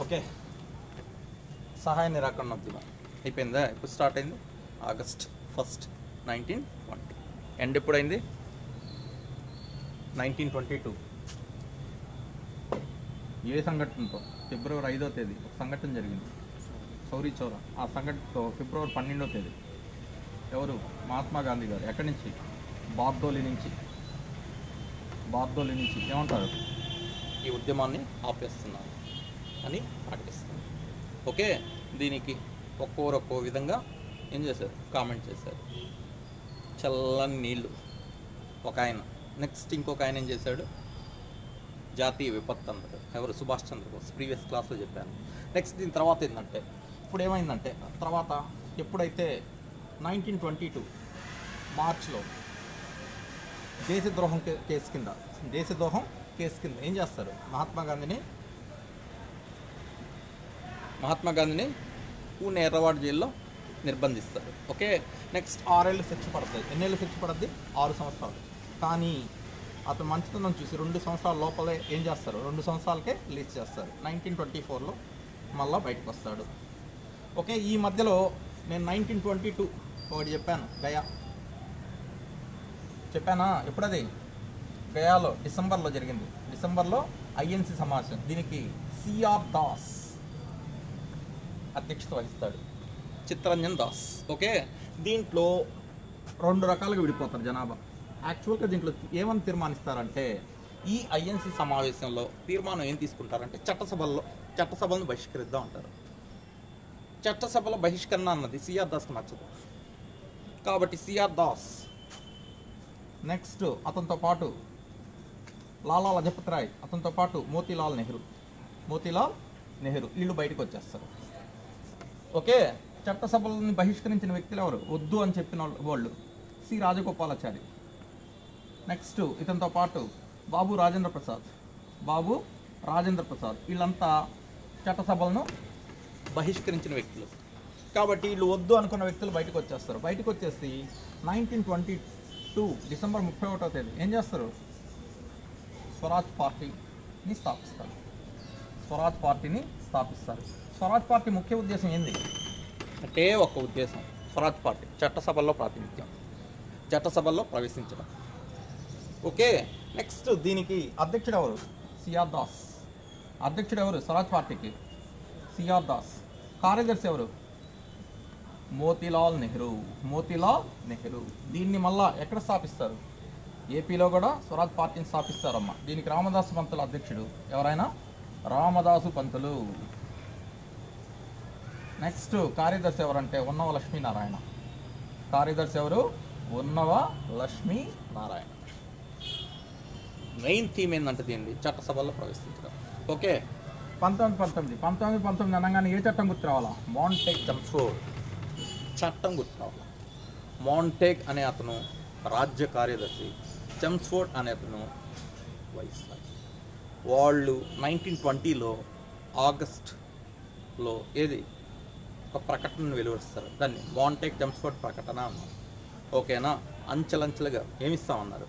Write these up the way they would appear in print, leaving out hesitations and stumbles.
Okay, సహాయ నిరాకరణ ఉద్యమం అయిపోయిందా? ఇప్పుడు స్టార్ట్ అయింది August 1st, 1920. ఎండ్ ఎప్పుడైంది? 1922. ఏ సంఘటనతో? ఫిబ్రవరి 5వ తేదీ ఒక సంఘటన జరిగింది, చౌరీ చౌరా. ఆ సంఘటనతో ఫిబ్రవరి 12వ తేదీ ఎవరు? మహాత్మా గాంధీ గారు. ఎక్కడి నుంచి? బార్దోలి నుంచి ఏమంటారు? ఈ ఉద్యమాన్ని ఆపేస్తున్నారు అని ప్రకటిస్తారు. ఓకే, దీనికి ఒక్కో విధంగా ఏం చేశారు? కామెంట్ చేశారు. చల్లని నీళ్ళు ఒక ఆయన. నెక్స్ట్ ఇంకొక ఆయన ఏం చేశాడు? జాతీయ విపత్తు అన్నారు. ఎవరు? సుభాష్ చంద్రబోస్. ప్రీవియస్ క్లాస్లో చెప్పాను. నెక్స్ట్ దీని తర్వాత ఏంటంటే, ఇప్పుడు ఏమైందంటే, తర్వాత ఎప్పుడైతే 1922 మార్చ్లో దేశద్రోహం కేసు కింద ఏం చేస్తారు? మహాత్మా గాంధీని పూణే ఎర్రవాడ జైల్లో నిర్బంధిస్తారు. ఓకే, నెక్స్ట్ 6 ఏళ్ళు శిక్ష పడుతుంది. ఎన్నేళ్ళు శిక్ష పడుద్ది? 6 సంవత్సరాలు. కానీ అతను మంచితనం చూసి 2 సంవత్సరాల లోపలే ఏం చేస్తారు? 2 సంవత్సరాలకే రిలీజ్ చేస్తారు. 1924లో మళ్ళీ బయటకు వస్తాడు. ఓకే, ఈ మధ్యలో నేను 1922 ఒకటి చెప్పాను, గయా చెప్పానా? ఎప్పుడది? గయాలో డిసెంబర్లో జరిగింది. డిసెంబర్లో INC సమావేశం. దీనికి CR దాస్ అధ్యక్షత వహిస్తాడు, చిత్తరంజన్ దాస్. ఓకే, దీంట్లో 2 రకాలుగా విడిపోతారు జనాభా. యాక్చువల్గా దీంట్లో ఏమని తీర్మానిస్తారంటే, ఈ INC సమావేశంలో తీర్మానం ఏం తీసుకుంటారంటే, చట్టసభలను బహిష్కరిద్దాం అంటారు. చట్టసభల బహిష్కరణ అన్నది CR దాస్కి నచ్చదు. కాబట్టి CR దాస్, నెక్స్ట్ అతనితో పాటు లాలా లజపత్ రాయ్, అతనితో పాటు మోతీలాల్ నెహ్రూ వీళ్ళు బయటకు వచ్చేస్తారు. ఓకే, చట్టసభలను బహిష్కరించిన వ్యక్తులు ఎవరు? వద్దు అని చెప్పిన వాళ్ళు సి రాజగోపాలాచారి. నెక్స్ట్ ఇతనితో పాటు బాబు రాజేంద్ర ప్రసాద్ వీళ్ళంతా చట్టసభలను బహిష్కరించిన వ్యక్తులు. కాబట్టి వీళ్ళు వద్దు అనుకున్న వ్యక్తులు బయటకు వచ్చేస్తారు. బయటకు వచ్చేసి 1922 డిసెంబర్ 31వ తేదీ ఏం చేస్తారు? స్వరాజ్ పార్టీని స్థాపిస్తారు. స్వరాజ్ పార్టీ ముఖ్య ఉద్దేశం ఏంది అంటే, ఒక ఉద్దేశం. స్వరాజ్ పార్టీ చట్టసభల్లో ప్రాతినిధ్యం, చట్టసభల్లో ప్రవేశించడం. ఓకే, నెక్స్ట్ దీనికి అధ్యక్షుడు ఎవరు? CR దాస్. అధ్యక్షుడు ఎవరు? స్వరాజ్ పార్టీకి CR దాస్. కార్యదర్శి ఎవరు? మోతీలాల్ నెహ్రూ. దీన్ని మళ్ళా ఎక్కడ స్థాపిస్తారు? ఏపీలో కూడా స్వరాజ్ పార్టీని స్థాపిస్తారమ్మా. దీనికి రామదాసు పంతులు అధ్యక్షుడు. ఎవరైనా? రామదాసు పంతులు. నెక్స్ట్ కార్యదర్శి ఎవరంటే ఉన్నవ లక్ష్మీనారాయణ. మెయిన్ థీమ్ ఏంటంటే దీన్ని చట్టసభల్లో ప్రవేశించడం. ఓకే, 1919 అనగానే ఏ చట్టం గుర్తు రావాలా? మాంటేగ్ చమ్స్ఫోర్డ్ చట్టం గుర్తు రావాలా. మాంటేగ్ అనే అతను రాజ్య కార్యదర్శి, చమ్స్ఫోర్డ్ అనే అతను వైస్రాయ్. వాళ్ళు 1920లో ఆగస్ట్లో ఒక ప్రకటనను వెలువరిస్తారు. దాన్ని మాంటేగ్ చమ్స్ఫోర్డ్ ప్రకటన అన్నారు. ఓకేనా? అంచెలంచెలుగా ఏమిస్తామన్నారు?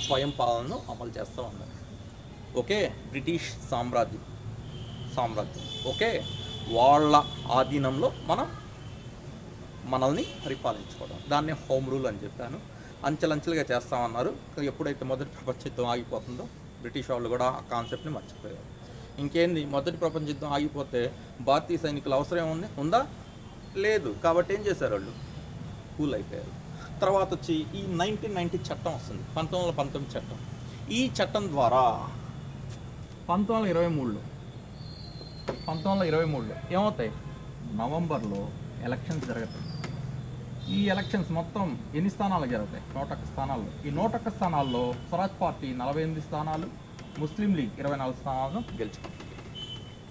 స్వయం పాలనను అమలు చేస్తామన్నారు. ఓకే, బ్రిటిష్ సామ్రాజ్యం. ఓకే, వాళ్ళ ఆధీనంలో మనల్ని పరిపాలించుకోవడం, దాన్నే హోమ్ రూల్ అని చెప్పాను. అంచెలంచెలుగా చేస్తామన్నారు. ఎప్పుడైతే మొదటి ప్రపంచ యుద్ధం ఆగిపోతుందో బ్రిటిష్ వాళ్ళు కూడా ఆ కాన్సెప్ట్ని మర్చిపోయారు. ఇంకేంది, మొదటి ప్రపంచ యుద్ధం ఆగిపోతే భారతీయ సైనికుల అవసరం ఉందా? లేదు. కాబట్టి ఏం చేశారు? వాళ్ళు కూల్ అయిపోయారు. తర్వాత వచ్చి ఈ 1990 చట్టం వస్తుంది, 1919 చట్టం. ఈ చట్టం ద్వారా 1923లో ఏమవుతాయి? నవంబర్లో ఎలక్షన్స్ జరుగుతాయి. ఈ ఎలక్షన్స్ మొత్తం ఎన్ని స్థానాలు జరుగుతాయి? 101 స్థానాల్లో. ఈ 101 స్థానాల్లో స్వరాజ్ పార్టీ 48 స్థానాలు, ముస్లిం లీగ్ 24 స్థానాలను గెలుచుకుంటుంది.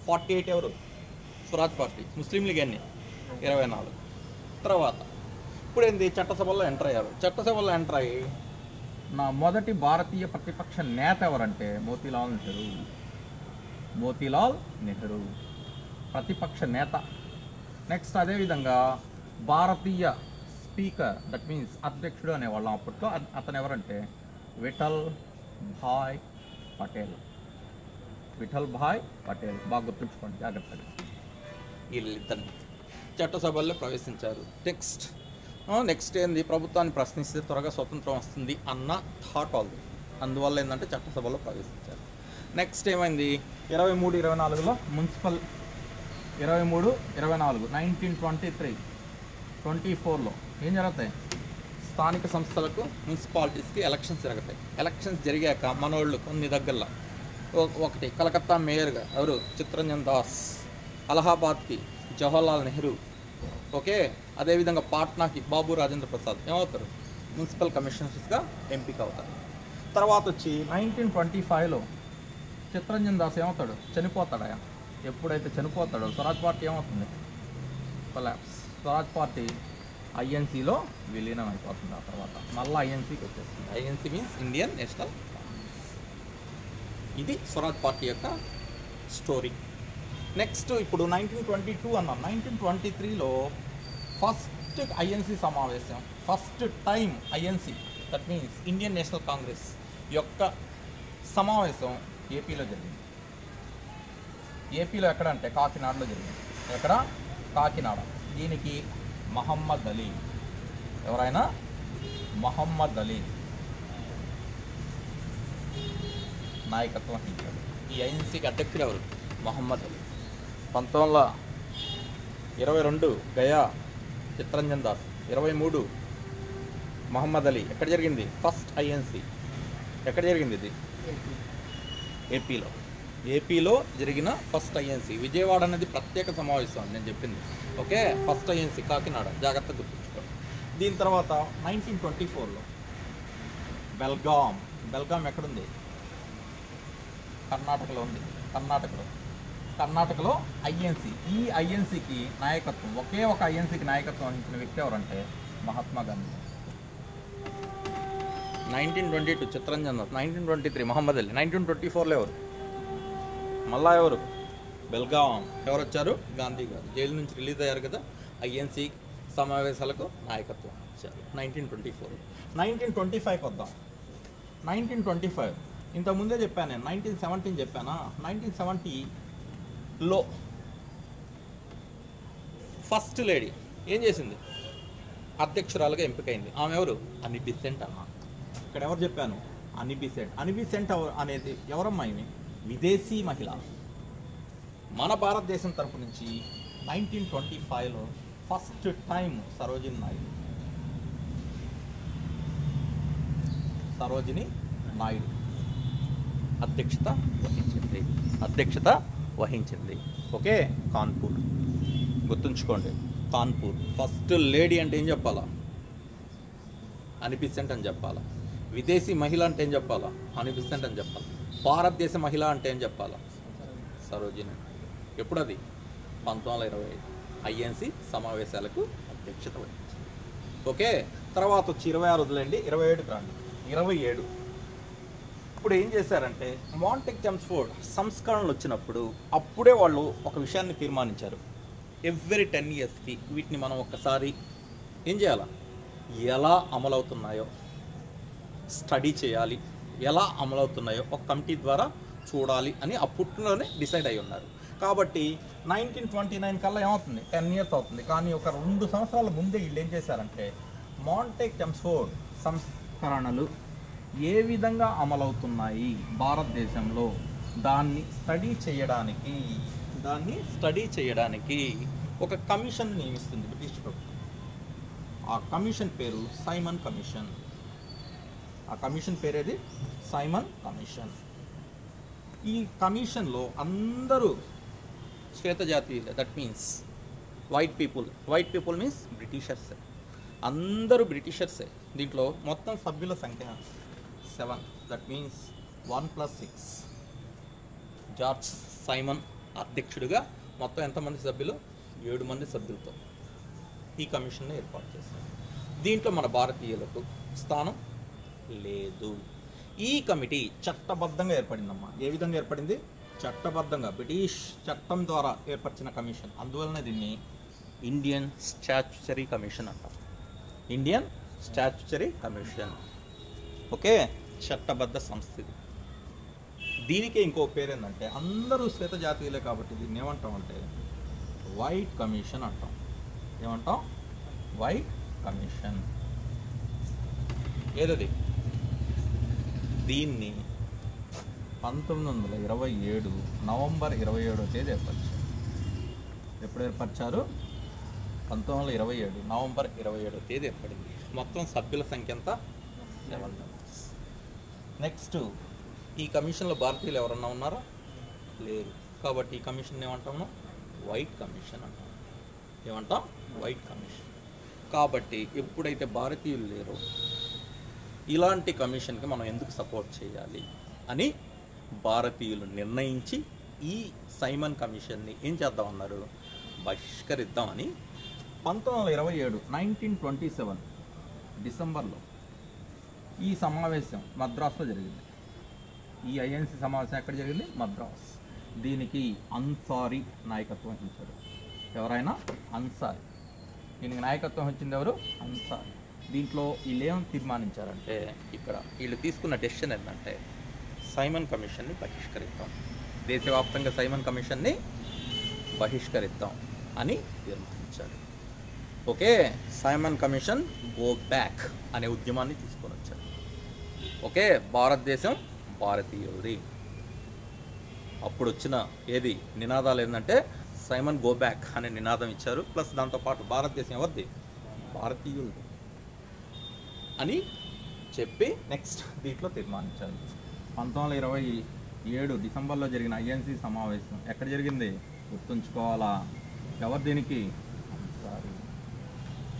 48 ఎవరు? స్వరాజ్ పార్టీ. ముస్లిం లీగ్ ఎన్ని? 24. తర్వాత ఇప్పుడు ఏంది? చట్టసభల్లో ఎంటర్ అయ్యారు. చట్టసభల్లో ఎంటర్ అయ్యి నా మొదటి భారతీయ ప్రతిపక్ష నేత ఎవరంటే మోతీలాల్ నెహ్రూ ప్రతిపక్ష నేత. నెక్స్ట్ అదేవిధంగా భారతీయ స్పీకర్, దట్ మీన్స్ అధ్యక్షుడు అనేవాళ్ళం అప్పట్లో. అతను ఎవరంటే విఠల్ భాయ్ పటేల్. విఠల్ భాయ్ పటేల్. బాగా గుర్తుంచుకోండి జాగ్రత్తగా. వీళ్ళిద్దరిని చట్టసభల్లో ప్రవేశించారు. నెక్స్ట్ ఏంది, ప్రభుత్వాన్ని ప్రశ్నిస్తే త్వరగా స్వతంత్రం వస్తుంది అన్న థాట్ వాళ్ళు, అందువల్ల ఏంటంటే చట్టసభలో ప్రవేశించారు. నెక్స్ట్ ఏమైంది, 23-24లో మున్సిపల్ 23-24 1923-24లో ఏం జరుగుతాయి, స్థానిక సంస్థలకు మున్సిపాలిటీస్కి ఎలక్షన్స్ జరుగుతాయి. ఎలక్షన్స్ జరిగాక మనోళ్ళు కొన్ని దగ్గరలో ఒకటి కలకత్తా మేయర్గా ఎవరు, చిత్తరంజన్ దాస్, అలహాబాద్కి జవహర్లాల్ నెహ్రూ, ఓకే, అదేవిధంగా పాట్నాకి బాబు రాజేంద్ర ప్రసాద్ ఏమవుతారు, మున్సిపల్ కమిషనర్స్గా ఎంపిక అవుతారు. తర్వాత వచ్చి 1925లో చిత్తరంజన్ దాస్ ఏమవుతాడు, చనిపోతాడు. ఆయన ఎప్పుడైతే చనిపోతాడో స్వరాజ్ పార్టీ ఏమవుతుంది, కొలాప్స్. స్వరాజ్ పార్టీ ఐఎన్సీలో విలీనం అయిపోతుంది. ఆ తర్వాత మళ్ళీ ఐఎన్సీకి వచ్చేస్తుంది. INC means Indian national Congress. ఇది స్వరాజ్ పార్టీ యొక్క స్టోరీ. నెక్స్ట్ ఇప్పుడు 1922 అన్నాం. 1923లో ఫస్ట్ ఐఎన్సీ సమావేశం, first time INC that means Indian national Congress యొక్క సమావేశం ఏపీలో జరిగింది. ఏపీలో ఎక్కడ అంటే కాకినాడలో జరిగింది. ఎక్కడ, కాకినాడ. దీనికి మహమ్మద్ అలీ, ఎవరైనా మహమ్మద్ అలీ నాయకత్వం వహించాడు. ఈ ఐఎన్సీకి అధ్యక్షుడు ఎవరు, మహమ్మద్ అలీ. 1922 గయా చిత్తరంజన్ దాస్, 23 మహమ్మద్ అలీ. ఎక్కడ జరిగింది, ఫస్ట్ ఐఎన్సీ ఎక్కడ జరిగింది, ఇది ఏపీలో జరిగిన ఫస్ట్ ఐఎన్సీ. విజయవాడ అనేది ప్రత్యేక సమావేశం నేను చెప్పింది, ఓకే. ఫస్ట్ ఐఎన్సీ కాకినాడ, జాగ్రత్తగా గుర్తుంచుకోండి. దీని తర్వాత 1924లో బెల్గాం ఎక్కడుంది, కర్ణాటకలో ఉంది. కర్ణాటకలో ఐఎన్సీ. ఈ ఐఎన్సీకి నాయకత్వం, ఒకే ఒక ఐఎన్సీకి నాయకత్వం వహించిన వ్యక్తి ఎవరంటే మహాత్మా గాంధీ. 1922 చిత్తరంజన్ దాస్, 1923 మహమ్మద్ అలీ, 1924లో ఎవరు, మళ్ళా ఎవరు, బెల్గాం. ఎవరు వచ్చారు, గాంధీ గారు. జైలు నుంచి రిలీజ్ అయ్యారు కదా, ఐఎన్సీ సమావేశాలకు నాయకత్వం ఇచ్చారు 1924. 1925కి వద్దాం. 1925 ఇంతకుముందే చెప్పాను నేను, 1917 చెప్పానా. 1970లో ఫస్ట్ లేడీ ఏం చేసింది, అధ్యక్షురాలుగా ఎంపికైంది. ఆమె ఎవరు, అనీ బెసెంట్ అన్న. ఇక్కడ ఎవరు చెప్పాను, అనీ బెసెంట్ అనేది ఎవరమ్మా, ఈమె విదేశీ మహిళ. మన భారతదేశం తరపు నుంచి 1925లో ఫస్ట్ టైం సరోజిని నాయుడు అధ్యక్షత వహించింది. ఓకే, కాన్పూర్ గుర్తుంచుకోండి. కాన్పూర్ ఫస్ట్ లేడీ అంటే ఏం చెప్పాలా, అనీ బెసెంట్ అని చెప్పాలా. విదేశీ మహిళ అంటే ఏం చెప్పాలా, అనీ బెసెంట్ అని చెప్పాలి. భారతదేశ మహిళ అంటే ఏం చెప్పాలా, సరోజిని. ఎప్పుడు అది, 1925 ఐఎన్సీ సమావేశాలకు అధ్యక్షత వహించింది. ఓకే, తర్వాత వచ్చి 26 వదిలేండి, 27కి రండి. 27 ఇప్పుడు ఏం చేశారంటే, మాంటెక్ చెమ్స్ఫోర్డ్ సంస్కరణలు వచ్చినప్పుడు అప్పుడే వాళ్ళు ఒక విషయాన్ని తీర్మానించారు. ఎవ్రీ 10 yearsకి వీటిని మనం ఒక్కసారి ఏం చేయాలా, ఎలా అమలవుతున్నాయో స్టడీ చేయాలి, ఎలా అమలవుతున్నాయో ఒక కమిటీ ద్వారా చూడాలి అని అప్పట్లోనే డిసైడ్ అయి ఉన్నారు. కాబట్టి 1929 కల్లా ఏమవుతుంది, 10 years అవుతుంది. కానీ ఒక 2 సంవత్సరాల ముందే వీళ్ళు ఏం చేశారంటే, మాంటెక్ చెమ్స్ఫోర్డ్ సంస్కరణలు ఏ విధంగా అమలవుతున్నాయి భారతదేశంలో దాన్ని స్టడీ చేయడానికి ఒక కమిషన్ నియమిస్తుంది బ్రిటిష్ ప్రభుత్వం. ఆ కమిషన్ పేరు సైమన్ కమిషన్. ఆ కమిషన్ పేరేది సైమన్ కమిషన్. ఈ కమిషన్లో అందరూ శ్వేతజాతీయులే, that means white people means బ్రిటిషర్సే, అందరూ బ్రిటిషర్సే. దీంట్లో మొత్తం సభ్యుల సంఖ్య 7, దట్ మీన్స్ 1+6. జార్జ్ సైమన్ అధ్యక్షుడిగా మొత్తం ఎంతమంది సభ్యులు, 7 మంది సభ్యులతో ఈ కమిషన్ని ఏర్పాటు చేశారు. దీంట్లో మన భారతీయులకు స్థానం లేదు. ఈ కమిటీ చట్టబద్ధంగా ఏర్పడిందమ్మా. ఏ విధంగా ఏర్పడింది, చట్టబద్ధంగా, బ్రిటిష్ చట్టం ద్వారా ఏర్పరిచిన కమిషన్. అందువలన దీన్ని ఇండియన్ స్టాచ్యుటరీ కమిషన్ అంటారు. Indian statutory commission. ఓకే, చట్టబద్ధ సంస్థ ఇది. దీనికే ఇంకో పేరు ఏంటంటే, అందరూ శ్వేత జాతీయులే కాబట్టి దీన్ని ఏమంటాం అంటే వైట్ కమిషన్ అంటాం. ఏమంటాం? White commission. ఏదది? దీన్ని 1927 నవంబర్ 27వ తేదీ ఏర్పరిచారు. ఎప్పుడు ఏర్పరిచారు? 1927 నవంబర్ 27వ తేదీ ఏర్పడింది. మొత్తం సభ్యుల సంఖ్య ఎంత? 7 మెంబర్స్. నెక్స్ట్, ఈ కమిషన్లో భారతీయులు ఎవరన్నా ఉన్నారా? లేరు. కాబట్టి ఈ కమిషన్ ఏమంటాము? వైట్ కమిషన్ అంటాం. ఏమంటాం? White commission. కాబట్టి ఎప్పుడైతే భారతీయులు లేరో ఇలాంటి కమిషన్కి మనం ఎందుకు సపోర్ట్ చేయాలి అని భారతీయులు నిర్ణయించి ఈ సైమన్ కమిషన్ని ఏం చేద్దామన్నారు? బహిష్కరిద్దామని 1927 డిసెంబర్లో ఈ సమావేశం మద్రాసులో జరిగింది. ఈ ఐఎన్సి సమావేశం ఎక్కడ జరిగింది? మద్రాస్. దీనికి అన్సారీ నాయకత్వం వహించారు. ఎవరైనా? అన్సారీ. దీనికి నాయకత్వం వహించింది ఎవరు? అన్సారీ. దీంట్లో వీళ్ళు ఏం తీర్మానించారంటే, ఇక్కడ వీళ్ళు తీసుకున్న డెసిషన్ ఏంటంటే సైమన్ కమిషన్ని బహిష్కరిద్దాం, దేశవ్యాప్తంగా సైమన్ కమిషన్ని బహిష్కరిద్దాం అని తీర్మానించారు. Okay, Simon commission go back అనే ఉద్యమాన్ని తీసుకొని వచ్చారు. ఓకే, భారతదేశం భారతీయులది. అప్పుడు వచ్చిన ఏది నినాదాలు ఏంటంటే సైమన్ గో బ్యాక్ అనే నినాదం ఇచ్చారు. ప్లస్ దాంతోపాటు భారతదేశం ఎవరిది? భారతీయులది అని చెప్పి నెక్స్ట్ దీంట్లో తీర్మానించారు. 1927 డిసెంబర్లో జరిగిన ఐఎన్సి సమావేశం ఎక్కడ జరిగింది? గుర్తుంచుకోవాలా. ఎవరు దీనికి? అన్సారీ.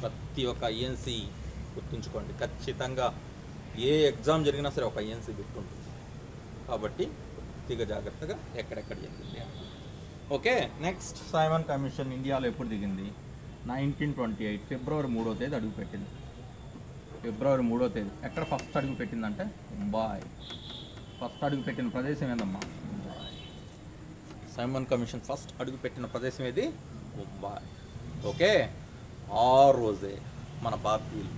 ప్రతి ఒక్క ఐఎన్సి గుర్తుంచుకోండి ఖచ్చితంగా. ఏ ఎగ్జామ్ జరిగినా సరే ఒక ఐఎన్సి గుర్తుంటుంది. కాబట్టి కొద్దిగా జాగ్రత్తగా ఎక్కడెక్కడ జరిగింది. ఓకే, నెక్స్ట్, సైమన్ కమిషన్ ఇండియాలో ఎప్పుడు దిగింది? 1928 ఫిబ్రవరి 3వ తేదీ అడుగుపెట్టింది. ఫిబ్రవరి 3వ తేదీ. ఎక్కడ ఫస్ట్ అడుగు పెట్టిందంటే ముంబాయి. ఫస్ట్ అడుగు పెట్టిన ప్రదేశం ఏందమ్మా? ముంబాయి. సైమన్ కమిషన్ ఫస్ట్ అడుగు పెట్టిన ప్రదేశం ఏది? ముంబాయి. ఓకే, ఆ రోజే మన భారతీయులు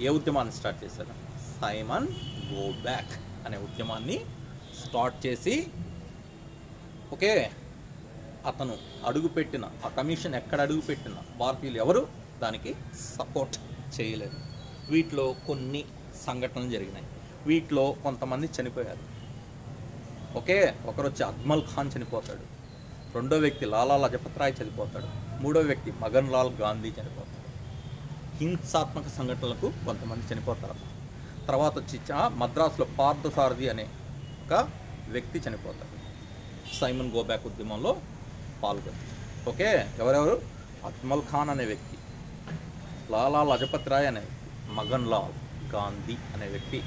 ఏ ఉద్యమాన్ని స్టార్ట్ చేశారు? సైమన్ గో బ్యాక్ అనే ఉద్యమాన్ని స్టార్ట్ చేసి, ఓకే, అతను అడుగుపెట్టిన ఆ కమిషన్ ఎక్కడ అడుగుపెట్టిన భారతీయులు ఎవరు దానికి సపోర్ట్ చేయలేదు. వీటిలో కొన్ని సంఘటనలు జరిగినాయి. వీటిలో కొంతమంది చనిపోయారు. ఓకే, ఒకరు వచ్చి అజ్మల్ ఖాన్ చనిపోతాడు, రెండో వ్యక్తి లాలా లజపత్ రాయ్ చనిపోతాడు, మూడో వ్యక్తి మగన్ లాల్ గాంధీ చనిపోతాడు. హింసాత్మక సంఘటనలకు కొంతమంది చనిపోతారు. తర్వాత వచ్చి మద్రాసులో పార్థసారథి అనే ఒక వ్యక్తి చనిపోతాడు సైమన్ గో బ్యాక్ ఉద్యమంలో పాల్గొని. ఓకే, ఎవరెవరు? అజ్మల్ ఖాన్ అనే వ్యక్తి, లాలా లజపత్ రాయ్ అనే వ్యక్తి, మగన్ లాల్ గాంధీ అనే వ్యక్తి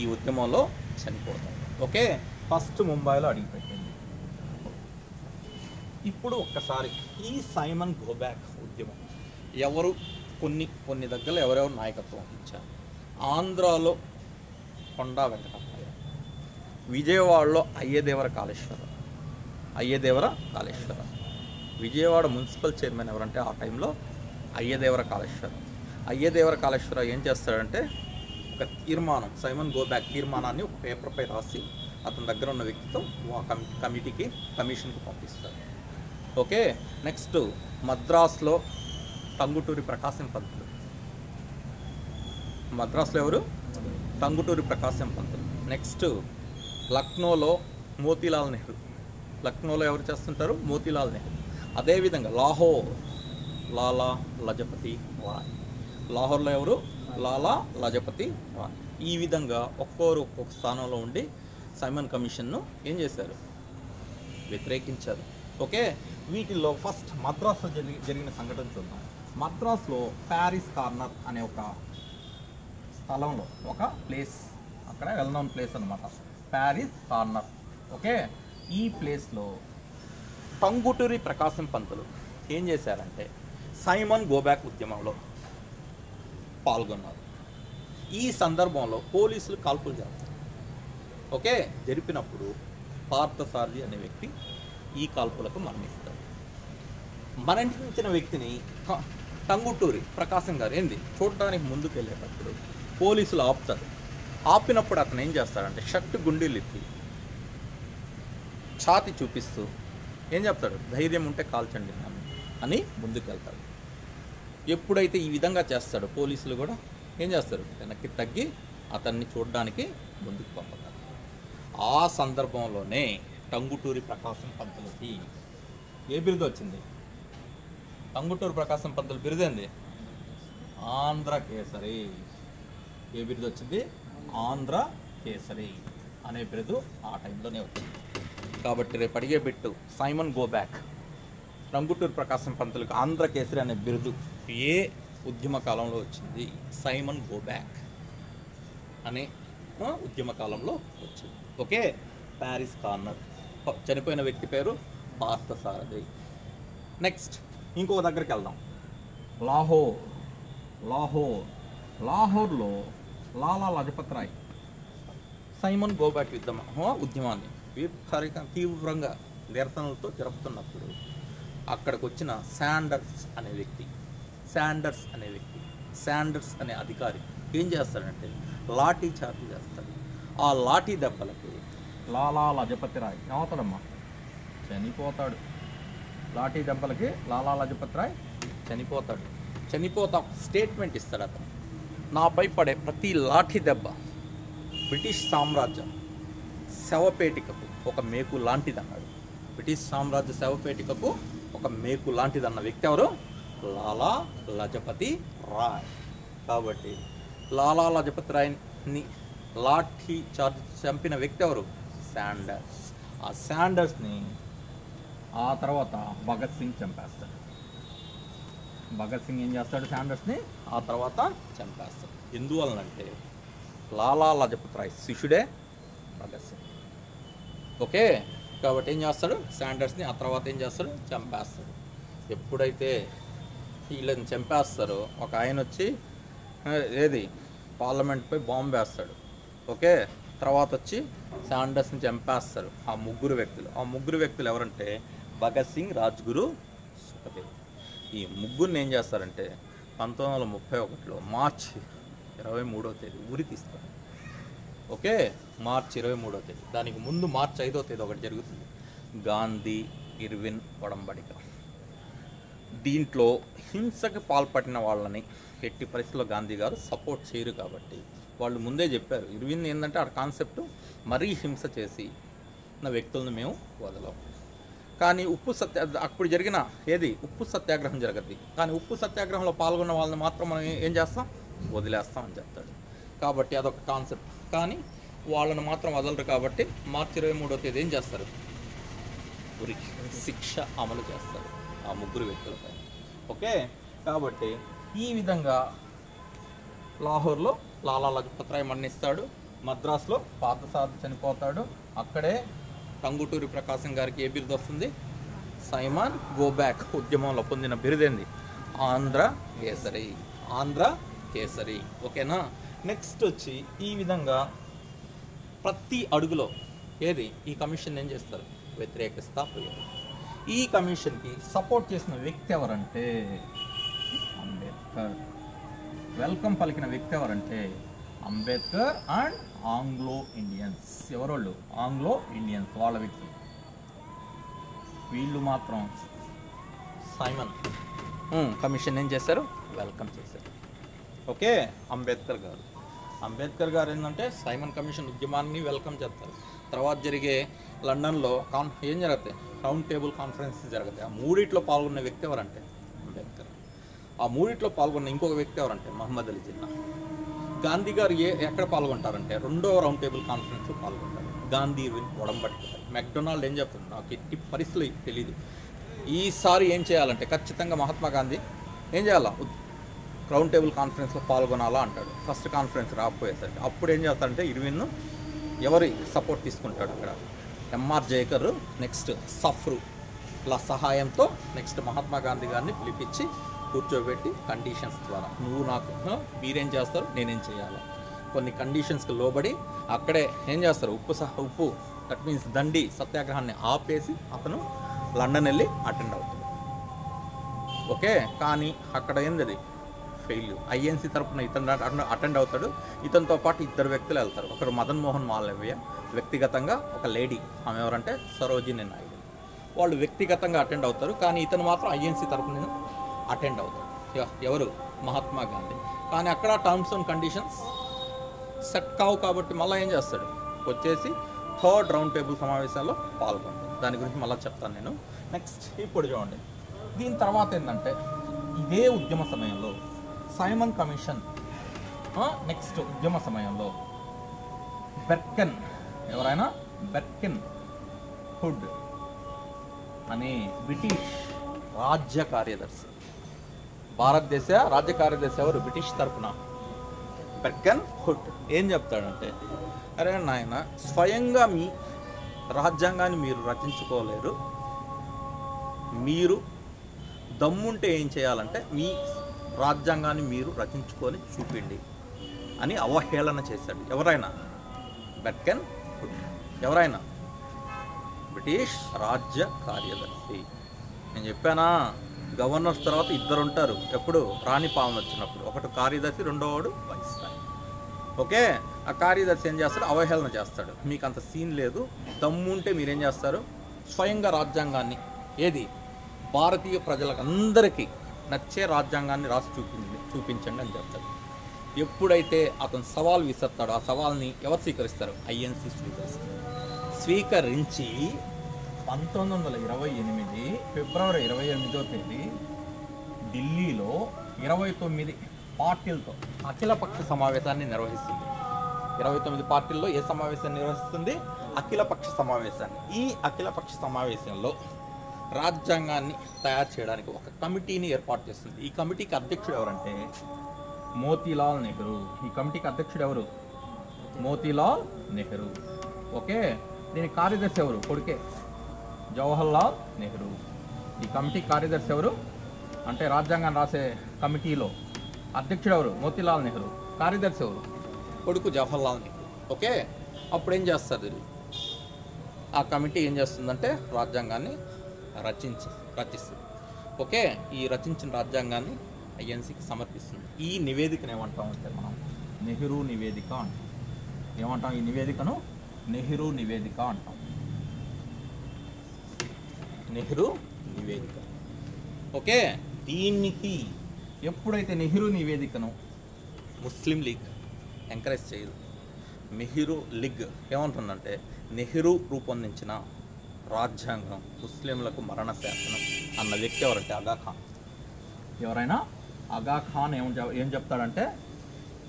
ఈ ఉద్యమంలో చనిపోతాడు. ఓకే, ఫస్ట్ ముంబైలో అడిగిపెట్టింది. ఇప్పుడు ఒక్కసారి ఈ సైమన్ గో బ్యాక్ ఉద్యమం ఎవరు కొన్ని దగ్గర ఎవరెవరు నాయకత్వం ఇచ్చారు? ఆంధ్రాలో కొండా వెంకటప్పయ్య, విజయవాడలో అయ్యదేవర కాళేశ్వరరావు. విజయవాడ మున్సిపల్ చైర్మన్ ఎవరంటే ఆ టైంలో అయ్యదేవర కాళేశ్వరరావు ఏం చేస్తాడంటే ఒక తీర్మానం, సైమన్ గో బ్యాక్ తీర్మానాన్ని ఒక పేపర్పై రాసి అతని దగ్గర ఉన్న వ్యక్తితో కమిషన్కి పంపిస్తాడు. ఓకే, నెక్స్ట్ మద్రాసులో టంగుటూరి ప్రకాశం పంతులు. మద్రాసులో ఎవరు? టంగుటూరి ప్రకాశం పంతులు. నెక్స్ట్ లక్నోలో మోతీలాల్ నెహ్రూ. లక్నోలో ఎవరు చేస్తుంటారు? మోతీలాల్ నెహ్రూ. అదేవిధంగా లాహోర్ లాలా లజపతి రాయ్. లాహోర్లో ఎవరు? లాలా లజపతి రాయ్. ఈ విధంగా ఒక్కొక్క స్థానంలో ఉండి సైమన్ కమిషన్ను ఏం చేశారు? వ్యతిరేకించారు. ఓకే, వీటిల్లో ఫస్ట్ మద్రాసులో జరిగిన సంఘటన చూద్దాం. మద్రాసులో ప్యారిస్ కార్నర్ అనే ఒక స్థలంలో ఒక ప్లేస్, అక్కడ వెల్ నోన్ ప్లేస్ అనమాట, ప్యారిస్ కార్నర్. ఓకే, ఈ ప్లేస్లో టంగుటూరి ప్రకాశం పంతులు ఏం చేశారంటే సైమన్ గో బ్యాక్ ఉద్యమంలో పాల్గొన్నారు. ఈ సందర్భంలో పోలీసులు కాల్పులు చేస్తారు. ఓకే, జరిపినప్పుడు పార్థసారథి అనే వ్యక్తి ఈ కాల్పులకు మరణిస్తాడు. మరణించిన వ్యక్తిని టంగుటూరి ప్రకాశం గారు ఏంది చూడడానికి ముందుకు వెళ్ళేటప్పుడు పోలీసులు ఆపుతారు. ఆపినప్పుడు అతను ఏం చేస్తాడంటే షర్టు గుండీలు ఇప్పి ఛాతి చూపిస్తూ ఏం చెప్తాడు, ధైర్యం ఉంటే కాల్చండి నన్ను అని ముందుకు వెళ్తాడు. ఎప్పుడైతే ఈ విధంగా చేస్తాడో పోలీసులు కూడా ఏం చేస్తారు, వెనక్కి తగ్గి అతన్ని చూడడానికి ముందుకు పంపుతారు. ఆ సందర్భంలోనే టంగుటూరి ప్రకాశం పంతులకి ఏ బిరుదు వచ్చింది? టంగుటూరి ప్రకాశం పంతులు బిరుదేంది? ఆంధ్ర కేసరి. ఏ బిరుదు వచ్చింది? ఆంధ్ర కేసరి అనే బిరుదు ఆ టైంలోనే వచ్చింది. కాబట్టి రేపు అడిగే bit, Simon go back, Tanguturi Prakasam పంతులకు ఆంధ్ర కేసరి అనే బిరుదు ఏ ఉద్యమ కాలంలో వచ్చింది? సైమన్ గో బ్యాక్ అనే ఉద్యమ కాలంలో వచ్చింది. Okay, Paris corner. చనిపోయిన వ్యక్తి పేరు పార్థసారథి. నెక్స్ట్ ఇంకో దగ్గరికి వెళ్దాం. లాహోర్లో Lala Lajpat Rai Simon go back ఉద్యమాన్ని తీవ్రంగా నిరసనలతో జరుపుతున్నప్పుడు అక్కడికి వచ్చిన శాండర్స్ అనే అధికారి ఏం చేస్తాడంటే లాఠీ చార్జ్ చేస్తాడు. ఆ లాఠీ దెబ్బలకి లాలా లజపతి రాయ్ ఏమవుతాడమ్మా? చనిపోతాడు. లాఠీ దెబ్బలకి లాలా లజపత్ రాయ్ చనిపోతా స్టేట్మెంట్ ఇస్తాడు అతను. నాపై పడే ప్రతి లాఠీ దెబ్బ బ్రిటిష్ సామ్రాజ్యం శవపేటికకు ఒక మేకు లాంటిదన్నాడు. బ్రిటిష్ సామ్రాజ్య శవపేటికకు ఒక మేకు లాంటిదన్న వ్యక్తి ఎవరు? లాలా లజపతి రాయ్. కాబట్టి లాలా లజపతి రాయ్ని లాఠీ చార్జ్ చంపిన వ్యక్తి ఎవరు? శాండర్స్. ఆ శాండర్స్ని ఆ తర్వాత భగత్ సింగ్ చంపేస్తాడు. భగత్ సింగ్ ఏం చేస్తాడు? శాండర్స్ని ఆ తర్వాత చంపేస్తాడు. ఎందువలనంటే లాలా లజపత్ రాయ్ శిష్యుడే భగత్ సింగ్. ఓకే, కాబట్టి ఏం చేస్తాడు? శాండర్స్ని ఆ తర్వాత ఏం చేస్తాడు? చంపేస్తాడు. ఎప్పుడైతే వీళ్ళని చంపేస్తారో ఒక ఆయన వచ్చి పార్లమెంట్పై బాంబు వేస్తాడు. ఓకే, తర్వాత వచ్చి శాండర్స్ని చంపేస్తారు ఆ ముగ్గురు వ్యక్తులు ఎవరంటే భగత్ సింగ్, రాజ్గురు, సుఖదేవ్. ఈ ముగ్గురిని ఏం చేస్తారంటే 1931లో మార్చి 23వ తేదీ ఉరి తీస్తారు. ఓకే, మార్చి 23వ తేదీ. దానికి ముందు మార్చి 5వ తేదీ ఒకటి జరుగుతుంది, గాంధీ ఇర్విన్ ఒడంబడిక. దీంట్లో హింసకి పాల్పడిన వాళ్ళని ఎట్టి పరిస్థితుల్లో గాంధీ గారు సపోర్ట్ చేయరు. కాబట్టి వాళ్ళు ముందే చెప్పారు, ఇర్విన్ ఏంటంటే ఆ కాన్సెప్ట్ మరీ హింస చేసి నా వ్యక్తులను మేము వదలం. కానీ అప్పుడు జరిగిన ఉప్పు సత్యాగ్రహం జరగద్ది. కానీ ఉప్పు సత్యాగ్రహంలో పాల్గొన్న వాళ్ళని మాత్రం మనం ఏం చేస్తాం? వదిలేస్తాం అని చెప్తాడు. కాబట్టి అదొక కాన్సెప్ట్. కానీ వాళ్ళని మాత్రం వదలరు. కాబట్టి మార్చి 23వ తేదీ ఏం చేస్తారు? ఉరి శిక్ష అమలు చేస్తారు ఆ ముగ్గురు వ్యక్తులపై. ఓకే, కాబట్టి ఈ విధంగా లాహోర్లో లాలా లజపత్ రాయ్ మరణిస్తాడు. మద్రాసులో పార్థసారథి చనిపోతాడు. అక్కడే టంగుటూరి ప్రకాశం గారికి ఏ బిరుదు వస్తుంది? సైమన్ గో బ్యాక్ ఉద్యమంలో పొందిన బిరుదేంది? ఆంధ్ర కేసరి. ఓకేనా? నెక్స్ట్ వచ్చి ఈ విధంగా ప్రతి అడుగులో ఈ కమిషన్ ఏం చేస్తారు? వ్యతిరేకిస్తా పోయారు. ఈ కమిషన్కి సపోర్ట్ చేసిన వ్యక్తి ఎవరంటే అంబేద్కర్. వెల్కమ్ పలికిన వ్యక్తి ఎవరంటే అంబేద్కర్ అండ్ ఆంగ్లో ఇండియన్స్. ఎవరోళ్ళు? ఆంగ్లో ఇండియన్స్ వాళ్ళ వ్యక్తి. వీళ్ళు మాత్రం సైమన్ కమిషన్ ఏం చేశారు? వెల్కమ్ చేశారు. ఓకే, అంబేద్కర్ గారు ఏంటంటే సైమన్ కమిషన్ ఉద్యమాన్ని వెల్కమ్ చేస్తారు. తర్వాత జరిగే లండన్లో ఏం జరుగుతాయి? రౌండ్ టేబుల్ కాన్ఫరెన్స్ జరుగుతాయి. ఆ మూడిట్లో పాల్గొన్న వ్యక్తి ఎవరంటే అంబేద్కర్. ఆ మూడిట్లో పాల్గొన్న ఇంకొక వ్యక్తి ఎవరంటే మహమ్మద్ అలీ జిన్నా. గాంధీ గారు ఎక్కడ పాల్గొంటారంటే 2వ రౌండ్ టేబుల్ కాన్ఫరెన్స్లో పాల్గొంటారు. గాంధీ ఒడంబడిక. మెక్డొనాల్డ్ ఏం చెప్తుంది? నాకు ఎట్టి పరిస్థితులు తెలియదు, ఈసారి ఏం చేయాలంటే ఖచ్చితంగా మహాత్మా గాంధీ ఏం చేయాలా? రౌండ్ టేబుల్ కాన్ఫరెన్స్లో పాల్గొనాలా అంటాడు. ఫస్ట్ కాన్ఫరెన్స్ రాకపోయేసరికి అప్పుడు ఏం చేస్తాడంటే ఇర్విన్ ఎవరి సపోర్ట్ తీసుకుంటాడు? అక్కడ ఎంఆర్ జయకర్, నెక్స్ట్ సఫ్రు ఇలా సహాయంతో నెక్స్ట్ మహాత్మా గాంధీ గారిని పిలిపించి కూర్చోబెట్టి కండిషన్స్ ద్వారా మీరేం చేస్తారు, నేనేం చేయాలి, కొన్ని కండిషన్స్కి లోబడి అక్కడే ఏం చేస్తారు? ఉప్పు దట్ మీన్స్ దండి సత్యాగ్రహాన్ని ఆపేసి అతను లండన్ వెళ్ళి అటెండ్ అవుతాడు. ఓకే, కానీ అక్కడ ఏంది ఫెయిల్. ఐఎన్సీ తరపున ఇతను అటెండ్ అవుతాడు. ఇతనితో పాటు ఇద్దరు వ్యక్తులు వెళ్తారు. ఒకరు మదన్ మోహన్ మాలవ్య, వ్యక్తిగతంగా ఒక లేడీ, ఆమె ఎవరంటే సరోజిని నాయుడు. వాళ్ళు వ్యక్తిగతంగా అటెండ్ అవుతారు, కానీ ఇతను మాత్రం ఐఎన్సీ తరపున అటెండ్ అవుతాడు. ఎవరు? మహాత్మా గాంధీ. కానీ అక్కడ టర్మ్స్ అండ్ కండిషన్స్ సెట్ కావు కాబట్టి మళ్ళీ ఏం చేస్తాడు, వచ్చేసి థర్డ్ రౌండ్ టేబుల్ సమావేశాల్లో పాల్గొంటాడు. దాని గురించి మళ్ళీ చెప్తాను నేను. నెక్స్ట్ ఇప్పుడు చూడండి, దీని తర్వాత ఏంటంటే ఇదే ఉద్యమ సమయంలో సైమన్ కమిషన్, నెక్స్ట్ ఉద్యమ సమయంలో బెర్కెన్, ఎవరైనా బెర్కెన్ హుడ్ అనే బ్రిటిష్ రాజ్య కార్యదర్శి, భారతదేశ రాజ్య కార్యదర్శి ఎవరు? బ్రిటిష్ తరఫున బెర్కెన్ హుడ్ ఏం చెప్తాడంటే, అరే నాయన, స్వయంగా మీ రాజ్యాంగాన్ని మీరు రచించుకోలేరు, మీరు దమ్ముంటే ఏం చేయాలంటే మీ రాజ్యాంగాన్ని మీరు రచించుకొని చూపిండి అని అవహేళన చేశాడు. ఎవరైనా? బెర్కెన్ హుడ్. ఎవరైనా? బ్రిటిష్ రాజ్య కార్యదర్శి. నేను చెప్పానా, గవర్నర్స్ తర్వాత ఇద్దరు ఉంటారు. ఎప్పుడు? రాణి పాలన వచ్చినప్పుడు. ఒకటి కార్యదర్శి, రెండోవాడు వైస్రాయ్. ఓకే, ఆ కార్యదర్శి ఏం చేస్తాడు? అవహేళన చేస్తాడు. మీకు అంత సీన్ లేదు, దమ్ముంటే మీరేం చేస్తారు, స్వయంగా రాజ్యాంగాన్ని, ఏది భారతీయ ప్రజలకు అందరికీ నచ్చే రాజ్యాంగాన్ని రాసి చూపించండి అని చెప్తాడు. ఎప్పుడైతే అతను సవాల్ విసురుతాడో ఆ సవాల్ని ఎవరు స్వీకరిస్తారు? ఐఎన్సీ స్వీకరిస్తారు. స్వీకరించి 1928 ఫిబ్రవరి 28వ తేదీ ఢిల్లీలో 29 పార్టీలతో అఖిలపక్ష సమావేశాన్ని నిర్వహిస్తుంది. 29 పార్టీల్లో ఏ సమావేశాన్ని నిర్వహిస్తుంది? అఖిలపక్ష సమావేశాన్ని. ఈ అఖిలపక్ష సమావేశంలో రాజ్యాంగాన్ని తయారు చేయడానికి ఒక కమిటీని ఏర్పాటు చేస్తుంది. ఈ కమిటీకి అధ్యక్షుడు ఎవరంటే మోతీలాల్ నెహ్రూ. ఈ కమిటీకి అధ్యక్షుడు ఎవరు? మోతీలాల్ నెహ్రూ. ఓకే, దీని కార్యదర్శి ఎవరు? కొడుకే, జవహర్లాల్ నెహ్రూ. ఈ కమిటీ కార్యదర్శి ఎవరు అంటే రాజ్యాంగాన్ని రాసే కమిటీలో అధ్యక్షుడు ఎవరు? మోతీలాల్ నెహ్రూ. కార్యదర్శి ఎవరు? కొడుకు జవహర్లాల్ నెహ్రూ. ఓకే, అప్పుడు ఏం చేస్తుంది ఆ కమిటీ? ఏం చేస్తుందంటే రాజ్యాంగాన్ని రచిస్తుంది. ఓకే, ఈ రచించిన రాజ్యాంగాన్ని ఐఎన్సీకి సమర్పిస్తుంది. ఈ నివేదికను ఏమంటాం అంటే మనం నెహ్రూ నివేదిక అంటాం. ఏమంటాం ఈ నివేదికను? నెహ్రూ నివేదిక అంటాం. నెహ్రూ నివేదిక. ఓకే, దీనికి ఎప్పుడైతే నెహ్రూ నివేదికను ముస్లిం లీగ్ ఎంకరేజ్ చేయదు, నెహ్రూ లీగ్ ఏమంటుందంటే నెహ్రూ రూపొందించిన రాజ్యాంగం ముస్లింలకు మరణ శాసనం అన్న వ్యక్తి ఎవరంటే ఆగా ఖాన్. ఎవరైనా ఆగా ఖాన్ ఏం చెప్తాడంటే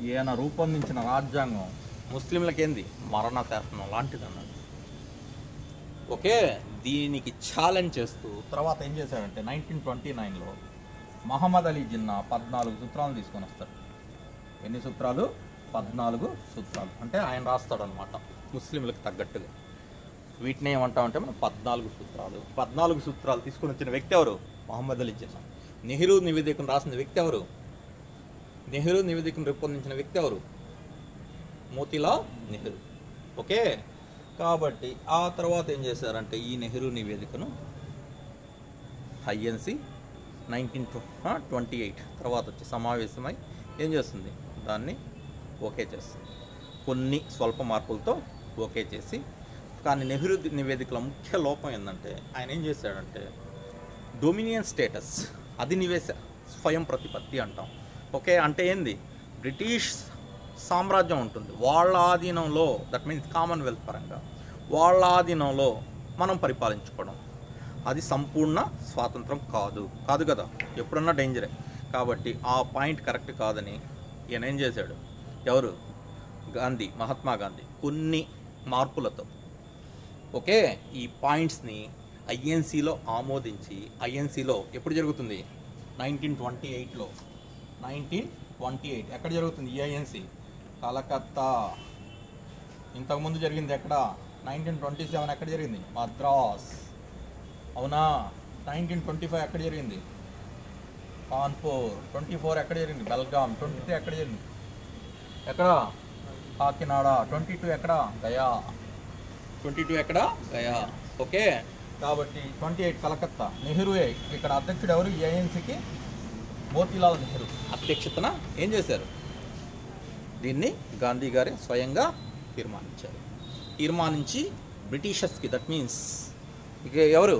ఈయన రూపొందించిన రాజ్యాంగం ముస్లింలకు ఏంది? మరణ శాసనం లాంటిది అన్నాడు. ఓకే, దీనికి ఛాలెంజ్ చేస్తూ తర్వాత ఏం చేశాడంటే 1929లో మహమ్మద్ అలీ జిన్నా 14 సూత్రాలను తీసుకొని వస్తాడు. ఎన్ని సూత్రాలు? 14 సూత్రాలు. అంటే ఆయన రాస్తాడనమాట ముస్లింలకు తగ్గట్టుగా. వీటిని ఏమంటామంటే మనం 14 సూత్రాలు. 14 సూత్రాలు తీసుకొని వచ్చిన వ్యక్తి ఎవరు? మహమ్మద్ అలీ జిన్నా. నెహ్రూ నివేదికను రాసిన వ్యక్తి ఎవరు? నెహ్రూ నివేదికను రూపొందించిన వ్యక్తి ఎవరు? మోతీలాల్ నెహ్రూ. ఓకే, కాబట్టి ఆ తర్వాత ఏం చేశారంటే ఈ నెహ్రూ నివేదికను ఐఎన్సీ 1928 తర్వాత వచ్చి సమావేశమై ఏం చేస్తుంది? దాన్ని ఓకే చేస్తుంది. కొన్ని స్వల్ప మార్పులతో ఓకే చేసి, కానీ నెహ్రూ నివేదికల ముఖ్య లోపం ఏంటంటే ఆయన ఏం చేశాడంటే డొమినియన్ స్టేటస్, అధినివేశ స్వయం ప్రతిపత్తి అంటాం. ఓకే, అంటే ఏంది? బ్రిటిష్ సామ్రాజ్యం ఉంటుంది, వాళ్ళ ఆధీనంలో, దట్ మీన్స్ కామన్వెల్త్ పరంగా వాళ్ళ ఆధీనంలో మనం పరిపాలించుకోవడం, అది సంపూర్ణ స్వాతంత్రం కాదు కదా, ఎప్పుడన్నా డేంజరే. కాబట్టి ఆ పాయింట్ కరెక్ట్ కాదని ఈయన ఏం చేశాడు? ఎవరు? గాంధీ, మహాత్మా గాంధీ కొన్ని మార్పులతో ఓకే ఈ పాయింట్స్ని ఐఎన్సీలో ఆమోదించి, ఐఎన్సీలో ఎప్పుడు జరుగుతుంది? 1928లో. 1928 ఎక్కడ జరుగుతుంది ఈ ఐఎన్సీ? కలకత్తా. ఇంతకుముందు జరిగింది ఎక్కడ? 1927 ఎక్కడ జరిగింది? మద్రాస్. అవునా? 1925 ఎక్కడ జరిగింది? కాన్పూర్. 24 ఎక్కడ జరిగింది? బెల్గాం. 23 ఎక్కడ జరిగింది? ఎక్కడ? కాకినాడ. 22 ఎక్కడ? గయా. 22 ఎక్కడ? గయా. ఓకే, కాబట్టి 28 కలకత్తా. నెహ్రూయే ఇక్కడ అధ్యక్షుడు. ఎవరు ఈ ఐఎన్సీకి? మోతీలాల్ నెహ్రూ అధ్యక్షతన ఏం చేశారు, దీన్ని గాంధీ గారే స్వయంగా తీర్మానించారు. తీర్మానించి బ్రిటిషర్స్కి, దట్ మీన్స్ ఇక ఎవరు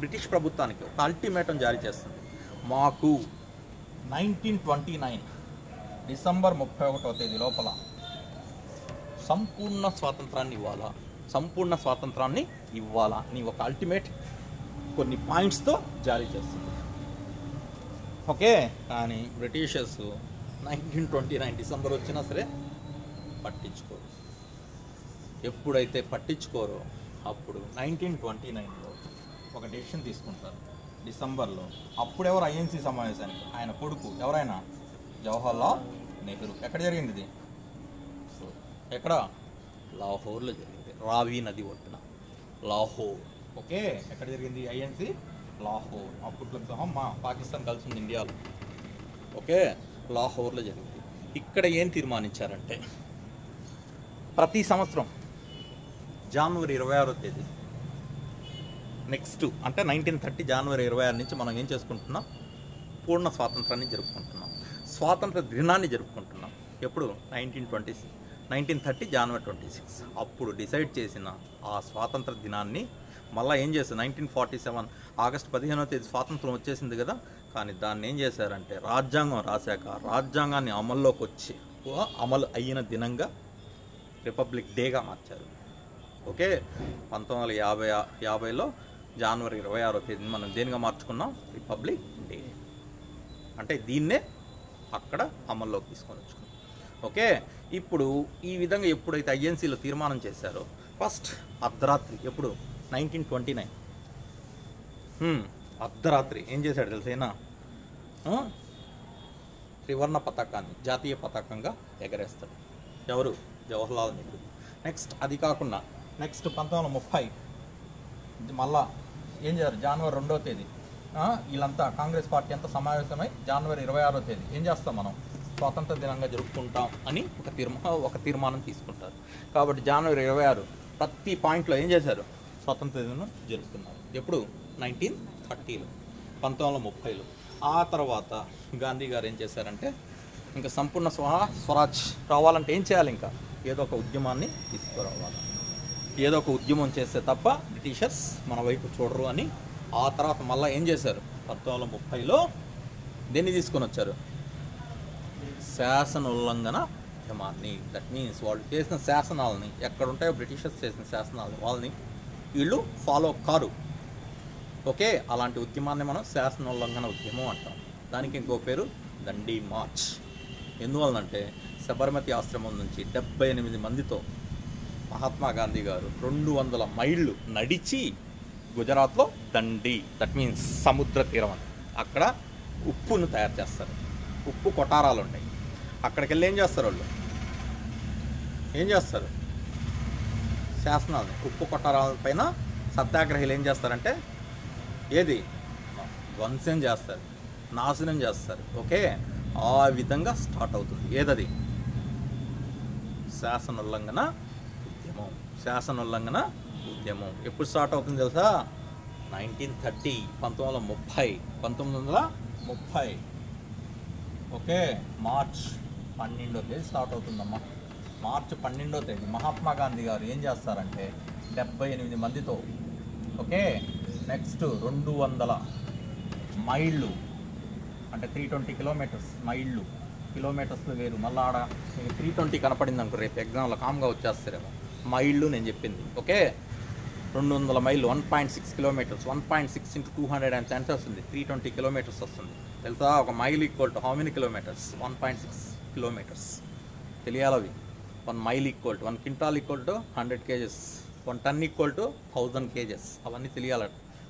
బ్రిటిష్ ప్రభుత్వానికి ఒక అల్టిమేటం జారీ చేస్తుంది. మాకు 1929 డిసెంబర్ 31వ తేదీ లోపల సంపూర్ణ స్వాతంత్రాన్ని ఇవ్వాలా అని ఒక అల్టిమేట్ కొన్ని పాయింట్స్తో జారీ చేస్తుంది. ఓకే, కానీ బ్రిటిషర్స్ 1929 డిసెంబర్ వచ్చినా సరే పట్టించుకోరు. ఎప్పుడైతే పట్టించుకోరో అప్పుడు 1929లో ఒక డెసిషన్ తీసుకుంటారు డిసెంబర్లో. అప్పుడెవరు ఐఎన్సీ సమావేశానికి ఆయన కొడుకు ఎవరైనా జవహర్లాల్ నెహ్రూ. ఎక్కడ జరిగింది ఇది? ఎక్కడ? లాహోర్లో జరిగింది, రావి నది ఒడ్డున లాహోర్. ఓకే, ఎక్కడ జరిగింది ఐఎన్సీ? లాహోర్. అప్పట్లో మా పాకిస్తాన్ కలిసి ఉంది ఇండియాలో. ఓకే, లాహోర్లో జరిగింది. ఇక్కడ ఏం తీర్మానించారంటే ప్రతి సంవత్సరం జనవరి 26వ తేదీ నెక్స్ట్ అంటే 1930 జనవరి 26 నుంచి మనం ఏం చేసుకుంటున్నాం, పూర్ణ స్వాతంత్రాన్ని జరుపుకుంటున్నాం, స్వాతంత్ర దినాన్ని జరుపుకుంటున్నాం. ఎప్పుడు? 1930 జనవరి 26. అప్పుడు డిసైడ్ చేసిన ఆ స్వాతంత్ర దినాన్ని మళ్ళీ ఏం చేశారు, 1947 ఆగస్టు 15వ తేదీ స్వాతంత్రం వచ్చేసింది కదా, కానీ దాన్ని ఏం చేశారంటే రాజ్యాంగం రాశాక రాజ్యాంగాన్ని అమలు అయిన దినంగా రిపబ్లిక్ డేగా మార్చారు. ఓకే, 1950లో జనవరి 26వ తేదీని మనం దేనిగా మార్చుకున్నాం, రిపబ్లిక్ డే. అంటే దీన్నే అక్కడ అమల్లోకి తీసుకొని వచ్చుకున్నాం. ఓకే, ఇప్పుడు ఈ విధంగా ఎప్పుడైతే ఐఎన్సీలో తీర్మానం చేశారో ఫస్ట్ అర్ధరాత్రి, ఎప్పుడు 1929 అర్ధరాత్రి ఏం చేశాడు తెలుసేనా, త్రివర్ణ పతాకాన్ని జాతీయ పతాకంగా ఎగరేస్తాడు. ఎవరు? జవహర్లాల్ నెహ్రూ. నెక్స్ట్ అది కాకుండా నెక్స్ట్ 1930 మళ్ళా ఏం చేశారు, జనవరి 2వ తేదీ వీళ్ళంతా కాంగ్రెస్ పార్టీ అంతా సమావేశమై జనవరి 26వ తేదీ ఏం చేస్తాం మనం, స్వాతంత్ర దినంగా జరుపుకుంటాం అని ఒక తీర్మానం తీసుకుంటారు. కాబట్టి జనవరి 26 ప్రతి పాయింట్లో ఏం చేశారు, స్వాతంత్ర దినం జరుపుతున్నారు. ఎప్పుడు? 1930లో, 1930లో. ఆ తర్వాత గాంధీ గారు ఏం చేశారంటే ఇంకా సంపూర్ణ స్వరాజ్ రావాలంటే ఏం చేయాలి, ఇంకా ఏదో ఒక ఉద్యమాన్ని తీసుకురావాలి. ఏదో ఒక ఉద్యమం చేస్తే తప్ప బ్రిటిషర్స్ మన వైపు చూడరు అని ఆ తర్వాత మళ్ళీ ఏం చేశారు, 1930లో దేన్ని తీసుకొని వచ్చారు, శాసన ఉల్లంఘన ఉద్యమాన్ని. దట్ మీన్స్ వాళ్ళు చేసిన శాసనాలని, ఎక్కడ ఉంటాయో బ్రిటిషర్స్ చేసిన శాసనాలని వాళ్ళని వీళ్ళు ఫాలో కారు. ఓకే, అలాంటి ఉద్యమాన్ని మనం శాసన ఉల్లంఘన ఉద్యమం అంటాం. దానికి ఇంకో పేరు దండి మార్చ్. ఎందువలనంటే సబర్మతి ఆశ్రమం నుంచి 78 మందితో మహాత్మా గాంధీ గారు 200 మైళ్ళు నడిచి గుజరాత్లో దండి, దట్ మీన్స్ సముద్ర తీరం అని, అక్కడ ఉప్పును తయారు చేస్తారు. ఉప్పు కొటారాలు ఉంటాయి. అక్కడికి వెళ్ళి ఏం చేస్తారు, వాళ్ళు ఏం చేస్తారు, శాసనాలని ఉప్పు కొటారాల పైన సత్యాగ్రహీలు ఏం చేస్తారంటే ఏది ధ్వంసం చేస్తారు, నాశనం చేస్తారు. ఓకే, ఆ విధంగా స్టార్ట్ అవుతుంది. ఏదది? శాసన ఉల్లంఘన ఉద్యమం. శాసన ఉల్లంఘన ఉద్యమం ఎప్పుడు స్టార్ట్ అవుతుంది తెలుసా? 1930, 1930. ఓకే, మార్చ్ 12వ తేదీ స్టార్ట్ అవుతుందమ్మా. మార్చి 12వ తేదీ మహాత్మా గాంధీ గారు ఏం చేస్తారంటే 78 మందితో, ఓకే, నెక్స్ట్ 200 మైళ్ళు అంటే 320 కిలోమీటర్స్. మైళ్ళు కిలోమీటర్స్లో వేరు. మళ్ళీ ఆడ 320 కనపడింది అనుకో, రేపు ఎగ్జామ్లో కామ్గా వచ్చేస్తారేమో. మైళ్ళు నేను చెప్పింది. ఓకే, 200 మైళ్ళు 1.6 కిలోమీటర్స్. 1.6 × 210 వస్తుంది, 320 కిలోమీటర్స్ వస్తుంది. తెలుసా? ఒక mile equal to how many kilometres? 1.6 kilometres. తెలియాలి అవి. 1 mile equal to 1 quintal equal to 100 kgs. 1 ton equal to 1000 kgs. అవన్నీ తెలియాలి,